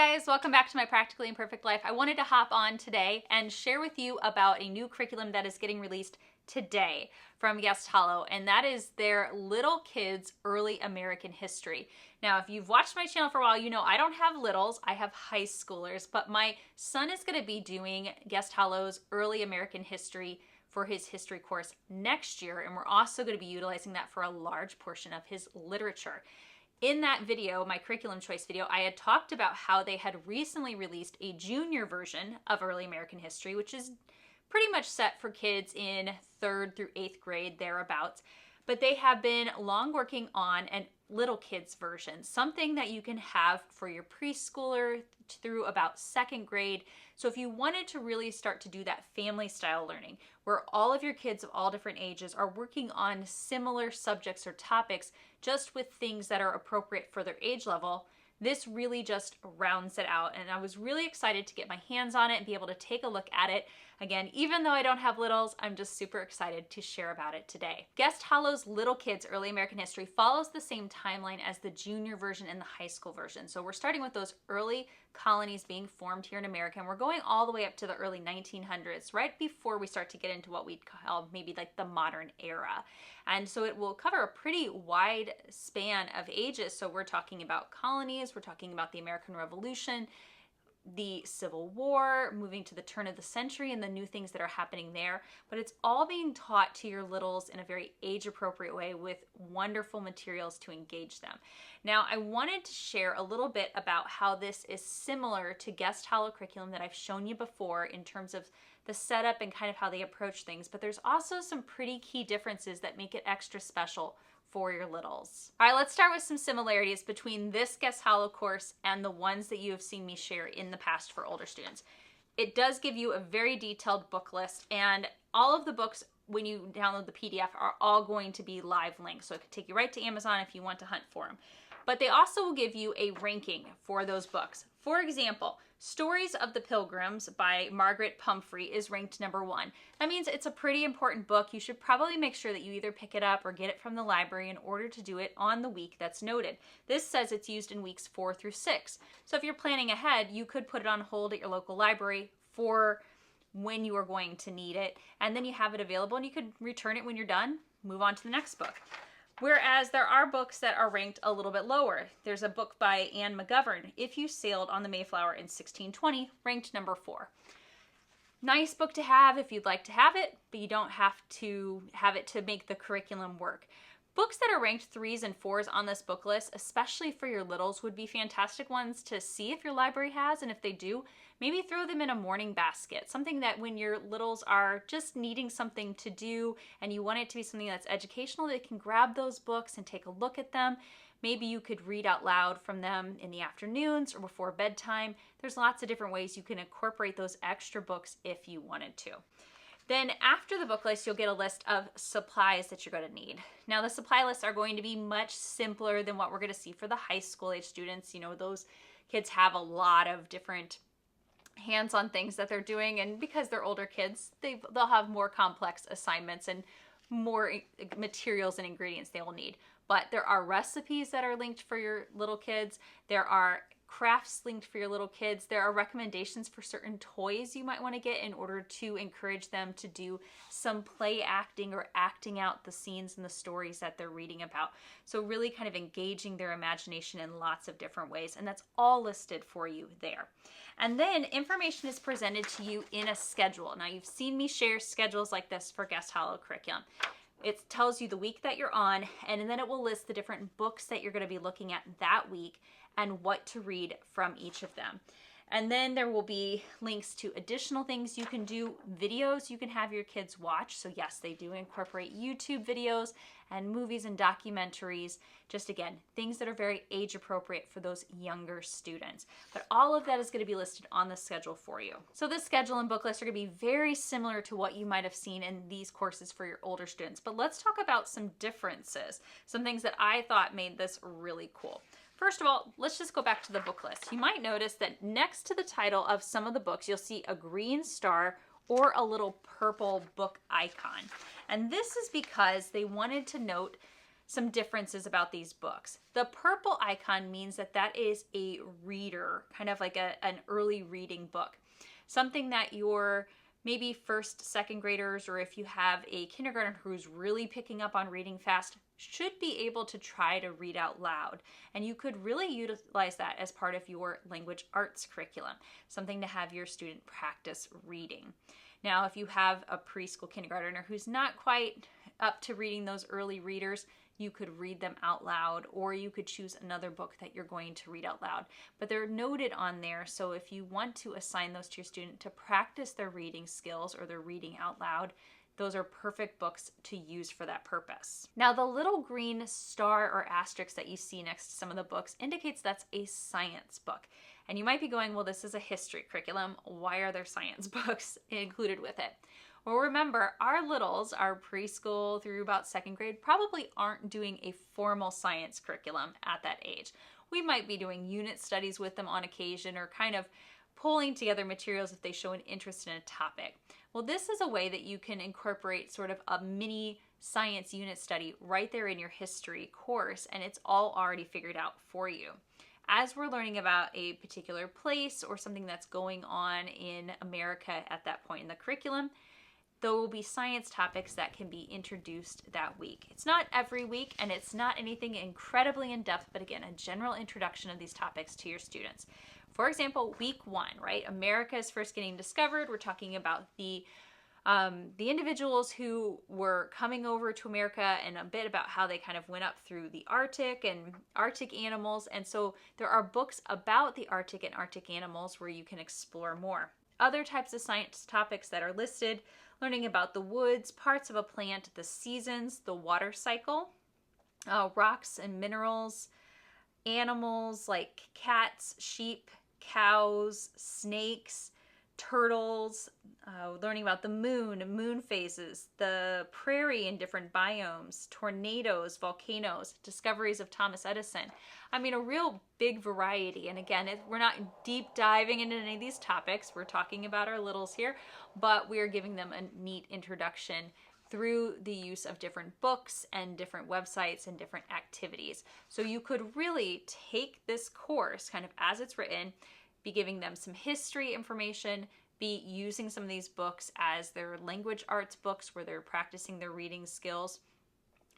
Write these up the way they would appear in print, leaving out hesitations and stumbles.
guys, welcome back to my Practically Imperfect Life. I wanted to hop on today and share with you about a new curriculum that is getting released today from Guest Hollow, and that is their Little Kids Early American History. Now, if you've watched my channel for a while, you know I don't have littles, I have high schoolers, but my son is going to be doing Guest Hollow's Early American History for his history course next year, and we're also going to be utilizing that for a large portion of his literature. In that video, my curriculum choice video, I had talked about how they had recently released a junior version of Early American History, which is pretty much set for kids in 3rd through 8th grade, thereabouts. But they have been long working on an little kids version, something that you can have for your preschooler through about 2nd grade. So if you wanted to really start to do that family style learning, where all of your kids of all different ages are working on similar subjects or topics, just with things that are appropriate for their age level, this really just rounds it out. And I was really excited to get my hands on it and be able to take a look at it. Again, even though I don't have littles, I'm just super excited to share about it today. Guest Hollow's Little Kids Early American History follows the same timeline as the junior version and the high school version. So we're starting with those early colonies being formed here in America, and we're going all the way up to the early 1900s, right before we start to get into what we'd call maybe like the modern era. And so it will cover a pretty wide span of ages. So we're talking about colonies, we're talking about the American Revolution, the Civil War, moving to the turn of the century and the new things that are happening there. But it's all being taught to your littles in a very age-appropriate way with wonderful materials to engage them. Now, I wanted to share a little bit about how this is similar to Guest Hollow curriculum that I've shown you before in terms of the setup and kind of how they approach things. But there's also some pretty key differences that make it extra special for your littles. All right, let's start with some similarities between this Guest Hollow course and the ones that you have seen me share in the past for older students. It does give you a very detailed book list, and all of the books, when you download the PDF, are all going to be live links. So it could take you right to Amazon if you want to hunt for them. But they also will give you a ranking for those books. For example, Stories of the Pilgrims by Margaret Pumphrey is ranked #1. That means it's a pretty important book. You should probably make sure that you either pick it up or get it from the library in order to do it on the week that's noted. This says it's used in weeks 4 through 6. So if you're planning ahead, you could put it on hold at your local library for when you are going to need it, and then you have it available and you could return it when you're done, move on to the next book. Whereas there are books that are ranked a little bit lower. There's a book by Anne McGovern, If You Sailed on the Mayflower in 1620, ranked #4. Nice book to have if you'd like to have it, but you don't have to have it to make the curriculum work. Books that are ranked 3s and 4s on this book list, especially for your littles, would be fantastic ones to see if your library has, and if they do, maybe throw them in a morning basket. Something that when your littles are just needing something to do and you want it to be something that's educational, they can grab those books and take a look at them. Maybe you could read out loud from them in the afternoons or before bedtime. There's lots of different ways you can incorporate those extra books if you wanted to. Then after the book list, you'll get a list of supplies that you're going to need. Now, the supply lists are going to be much simpler than what we're going to see for the high school age students. You know, those kids have a lot of different hands-on things that they're doing, and because they're older kids, they'll have more complex assignments and more materials and ingredients they will need. But there are recipes that are linked for your little kids. There are crafts linked for your little kids. There are recommendations for certain toys you might want to get in order to encourage them to do some play acting or acting out the scenes and the stories that they're reading about. So really kind of engaging their imagination in lots of different ways, and that's all listed for you there. And then information is presented to you in a schedule. Now, you've seen me share schedules like this for Guest Hollow curriculum. It tells you the week that you're on, and then it will list the different books that you're going to be looking at that week and what to read from each of them. And then there will be links to additional things you can do, videos you can have your kids watch. So yes, they do incorporate YouTube videos and movies and documentaries. Just again, things that are very age appropriate for those younger students. But all of that is going to be listed on the schedule for you. So this schedule and book list are going to be very similar to what you might have seen in these courses for your older students. But let's talk about some differences, some things that I thought made this really cool. First of all, let's just go back to the book list. You might notice that next to the title of some of the books, you'll see a green star or a little purple book icon. And this is because they wanted to note some differences about these books. The purple icon means that that is a reader, kind of like an early reading book. Something that your maybe first, second graders, or if you have a kindergartner who's really picking up on reading fast, should be able to try to read out loud. And you could really utilize that as part of your language arts curriculum, something to have your student practice reading. Now, if you have a preschool kindergartner who's not quite up to reading those early readers, you could read them out loud, or you could choose another book that you're going to read out loud. But they're noted on there, so if you want to assign those to your student to practice their reading skills or their reading out loud, those are perfect books to use for that purpose. Now, the little green star or asterisk that you see next to some of the books indicates that's a science book. And you might be going, well, this is a history curriculum. Why are there science books included with it? Well, remember, our littles, our preschool through about second grade, probably aren't doing a formal science curriculum at that age. We might be doing unit studies with them on occasion, or kind of pulling together materials if they show an interest in a topic. Well, this is a way that you can incorporate sort of a mini science unit study right there in your history course, and it's all already figured out for you. As we're learning about a particular place or something that's going on in America at that point in the curriculum, there will be science topics that can be introduced that week. It's not every week, and it's not anything incredibly in-depth, but again, a general introduction of these topics to your students. For example, week 1, right? America is first getting discovered. We're talking about the individuals who were coming over to America, and a bit about how they kind of went up through the Arctic and Arctic animals. And so there are books about the Arctic and Arctic animals where you can explore more. Other types of science topics that are listed: learning about the woods, parts of a plant, the seasons, the water cycle, rocks and minerals, animals like cats, sheep, cows, snakes, turtles, learning about the moon phases, the prairie in different biomes, tornadoes, volcanoes, discoveries of Thomas Edison. I mean, a real big variety. And again, we're not deep diving into any of these topics. We're talking about our littles here, but we're giving them a neat introduction through the use of different books and different websites and different activities. So you could really take this course kind of as it's written, be giving them some history information, be using some of these books as their language arts books where they're practicing their reading skills.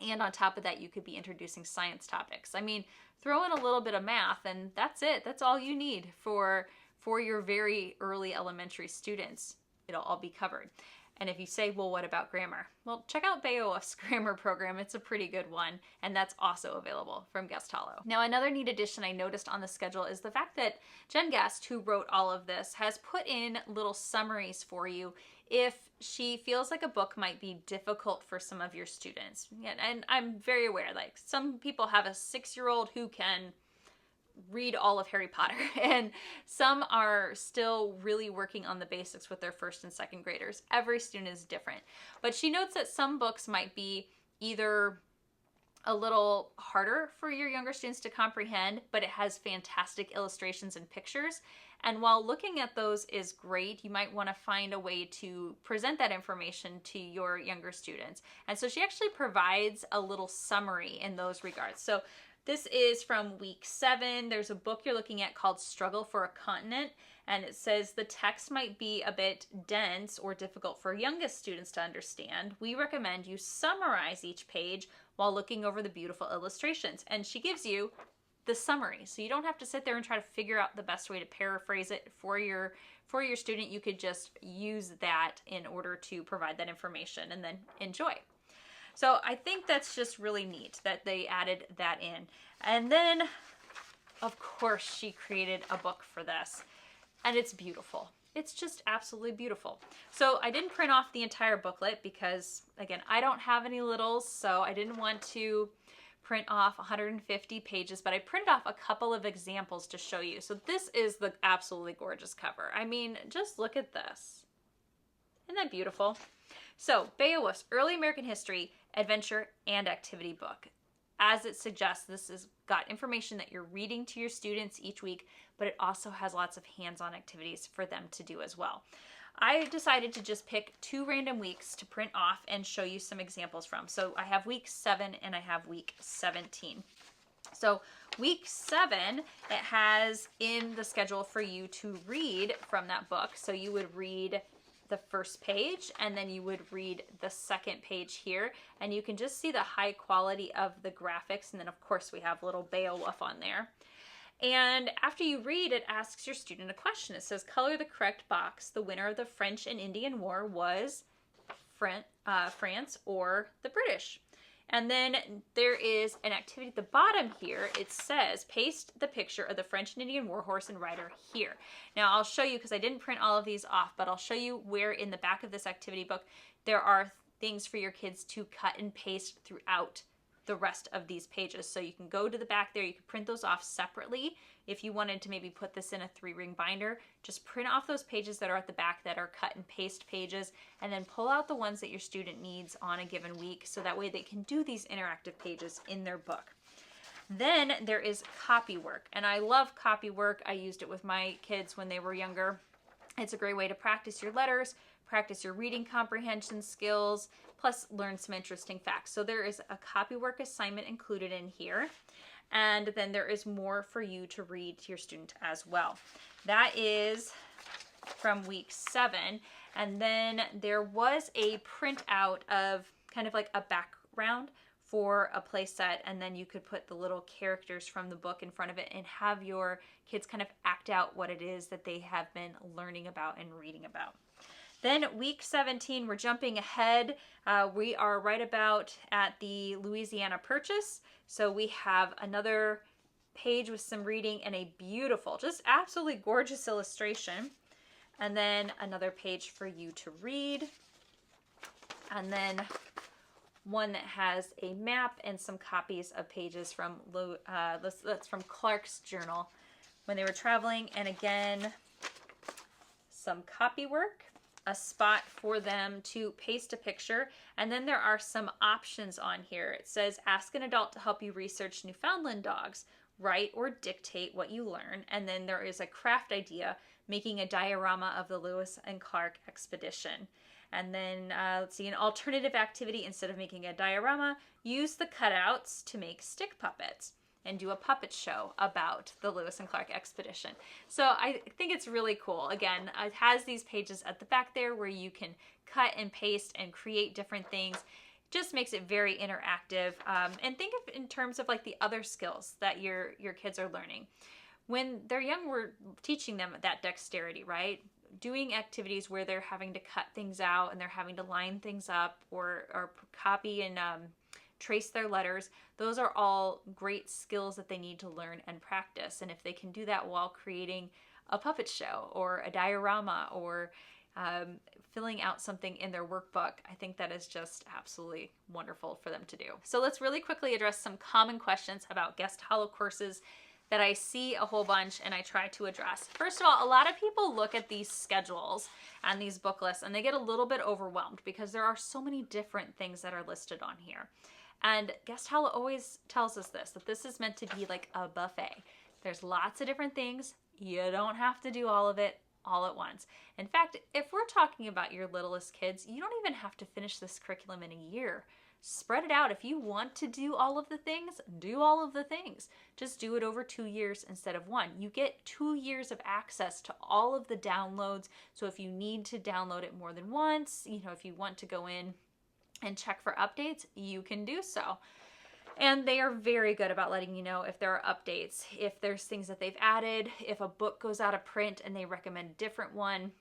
And on top of that, you could be introducing science topics. I mean, throw in a little bit of math and that's it. That's all you need for your very early elementary students. It'll all be covered. And if you say, well, what about grammar? Well, check out Beowulf's grammar program. It's a pretty good one, and that's also available from Guest Hollow. Now, another neat addition I noticed on the schedule is the fact that Jen Guest, who wrote all of this, has put in little summaries for you if she feels like a book might be difficult for some of your students. And I'm very aware, like, some people have a 6-year-old who can read all of Harry Potter, and some are still really working on the basics with their first and second graders. Every student is different, but she notes that some books might be either a little harder for your younger students to comprehend, but it has fantastic illustrations and pictures. And while looking at those is great, you might want to find a way to present that information to your younger students. And so she actually provides a little summary in those regards. So this is from week 7. There's a book you're looking at called Struggle for a Continent, and it says the text might be a bit dense or difficult for youngest students to understand. We recommend you summarize each page while looking over the beautiful illustrations. And she gives you the summary, so you don't have to sit there and try to figure out the best way to paraphrase it for your student. You could just use that in order to provide that information and then enjoy. So I think that's just really neat that they added that in. And then, of course, she created a book for this, and it's beautiful. It's just absolutely beautiful. So I didn't print off the entire booklet because, again, I don't have any littles, so I didn't want to print off 150 pages, but I printed off a couple of examples to show you. So this is the absolutely gorgeous cover. I mean, just look at this. Isn't that beautiful? So Beowulf's Early American History, Adventure, and Activity book. As it suggests, this has got information that you're reading to your students each week, but it also has lots of hands-on activities for them to do as well. I decided to just pick 2 random weeks to print off and show you some examples from. So I have week 7 and I have week 17. So week 7, it has in the schedule for you to read from that book. So you would read the first page and then you would read the second page here, and you can just see the high quality of the graphics. And then of course we have little Beowulf on there. And after you read, it asks your student a question. It says, color the correct box. The winner of the French and Indian War was France or the British. And then there is an activity at the bottom here. It says, paste the picture of the French and Indian war horse and rider here. Now I'll show you, because I didn't print all of these off, but I'll show you where in the back of this activity book there are things for your kids to cut and paste throughout the rest of these pages. So you can go to the back there, you can print those off separately. If you wanted to maybe put this in a 3-ring binder, just print off those pages that are at the back that are cut and paste pages, and then pull out the ones that your student needs on a given week, so that way they can do these interactive pages in their book. Then there is copy work, and I love copy work. I used it with my kids when they were younger. It's a great way to practice your letters, practice your reading comprehension skills, plus learn some interesting facts. So there is a copy work assignment included in here. And then there is more for you to read to your student as well. That is from week 7. And then there was a printout of kind of like a background for a play set, and then you could put the little characters from the book in front of it and have your kids kind of act out what it is that they have been learning about and reading about. Then week 17, we're jumping ahead. We are right about at the Louisiana Purchase. So we have another page with some reading and a beautiful, just absolutely gorgeous illustration. And then another page for you to read. And then one that has a map and some copies of pages from, that's from Clark's journal when they were traveling. And again, some copy work, a spot for them to paste a picture, and then there are some options on here. It says, ask an adult to help you research Newfoundland dogs, write or dictate what you learn, and then there is a craft idea, making a diorama of the Lewis and Clark expedition. And then, let's see, an alternative activity, instead of making a diorama, use the cutouts to make stick puppets and do a puppet show about the Lewis and Clark expedition. So I think it's really cool. Again, it has these pages at the back there where you can cut and paste and create different things. Just makes it very interactive. And think of in terms of like the other skills that your kids are learning. When they're young, we're teaching them that dexterity, right? Doing activities where they're having to cut things out and they're having to line things up or copy and trace their letters. Those are all great skills that they need to learn and practice. And if they can do that while creating a puppet show or a diorama or filling out something in their workbook, I think that is just absolutely wonderful for them to do. So let's really quickly address some common questions about Guest Hollow courses that I see a whole bunch and I try to address. First of all, a lot of people look at these schedules and these book lists and they get a little bit overwhelmed because there are so many different things that are listed on here. And Guest Hollow always tells us this, that this is meant to be like a buffet. There's lots of different things. You don't have to do all of it all at once. In fact, if we're talking about your littlest kids, you don't even have to finish this curriculum in a year. Spread it out. If you want to do all of the things, do all of the things. Just do it over 2 years instead of 1. You get 2 years of access to all of the downloads. So if you need to download it more than once, if you want to go in and check for updates, you can do so. And they are very good about letting you know if there are updates, if there's things that they've added, if a book goes out of print and they recommend a different one.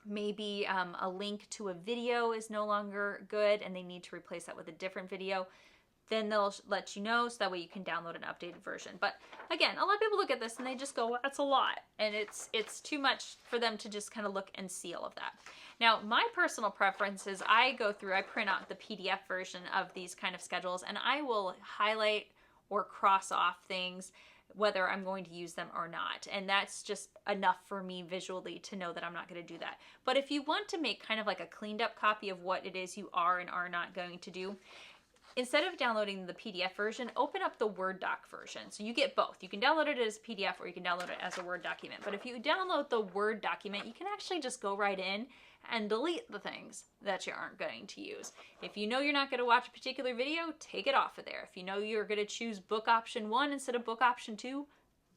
Maybe a link to a video is no longer good and they need to replace that with a different video. Then they'll let you know so that way you can download an updated version. But again, a lot of people look at this and they just go, well, that's a lot. And it's too much for them to just kind of look and see all of that. Now, my personal preference is I print out the PDF version of these kind of schedules and I will highlight or cross off things whether I'm going to use them or not. And that's just enough for me visually to know that I'm not going to do that. But if you want to make kind of like a cleaned up copy of what it is you are and are not going to do, Instead of downloading the PDF version, open up the Word doc version. So you get both. You can download it as PDF or you can download it as a Word document. But if you download the Word document, you can actually just go right in and delete the things that you aren't going to use. If you know you're not going to watch a particular video, take it off of there. If you know you're going to choose book option 1 instead of book option 2,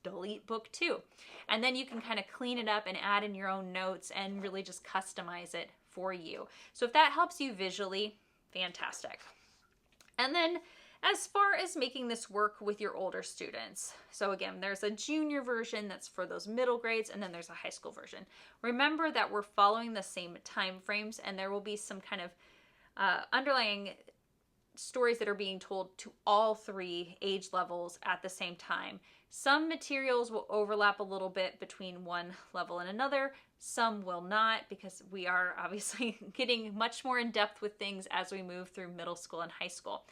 delete book 2. And then you can kind of clean it up and add in your own notes and really just customize it for you. So if that helps you visually, fantastic. And then as far as making this work with your older students, so again, there's a junior version that's for those middle grades, and then there's a high school version. Remember that we're following the same time frames, and there will be some kind of underlying stories that are being told to all 3 age levels at the same time. Some materials will overlap a little bit between one level and another. Some will not, because we are obviously getting much more in depth with things as we move through middle school and high school.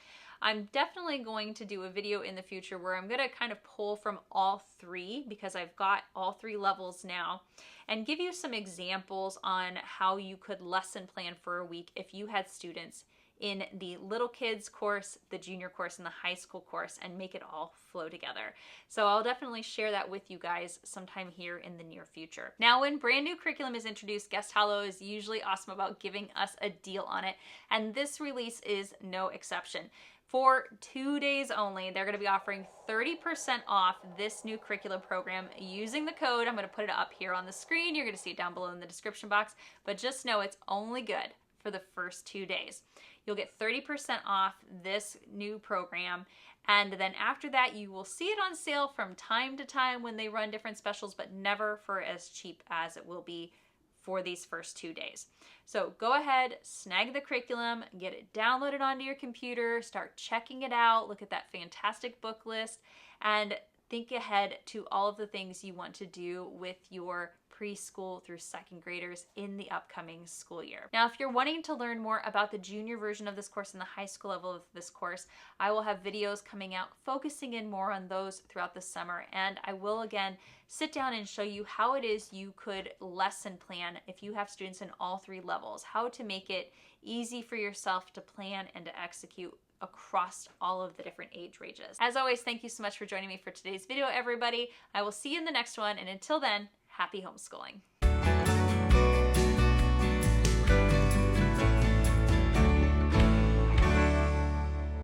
I'm definitely going to do a video in the future where I'm going to kind of pull from all 3, because I've got all 3 levels now, and give you some examples on how you could lesson plan for a week if you had students in the little kids course, the junior course, and the high school course, and make it all flow together. So I'll definitely share that with you guys sometime here in the near future. Now, when brand new curriculum is introduced, Guest Hollow is usually awesome about giving us a deal on it, and this release is no exception. For 2 days only, they're going to be offering 30% off this new curriculum program using the code. I'm going to put it up here on the screen. You're going to see it down below in the description box, but just know it's only good for the first 2 days. You'll get 30% off this new program, and then after that you will see it on sale from time to time when they run different specials, but never for as cheap as it will be for these first 2 days. So go ahead, snag the curriculum, get it downloaded onto your computer, start checking it out, look at that fantastic book list, and think ahead to all of the things you want to do with your preschool through 2nd graders in the upcoming school year. Now, if you're wanting to learn more about the junior version of this course and the high school level of this course, I will have videos coming out focusing in more on those throughout the summer, and I will again sit down and show you how it is you could lesson plan if you have students in all 3 levels, how to make it easy for yourself to plan and to execute across all of the different age ranges. As always, thank you so much for joining me for today's video, everybody. I will see you in the next one, and until then, happy homeschooling.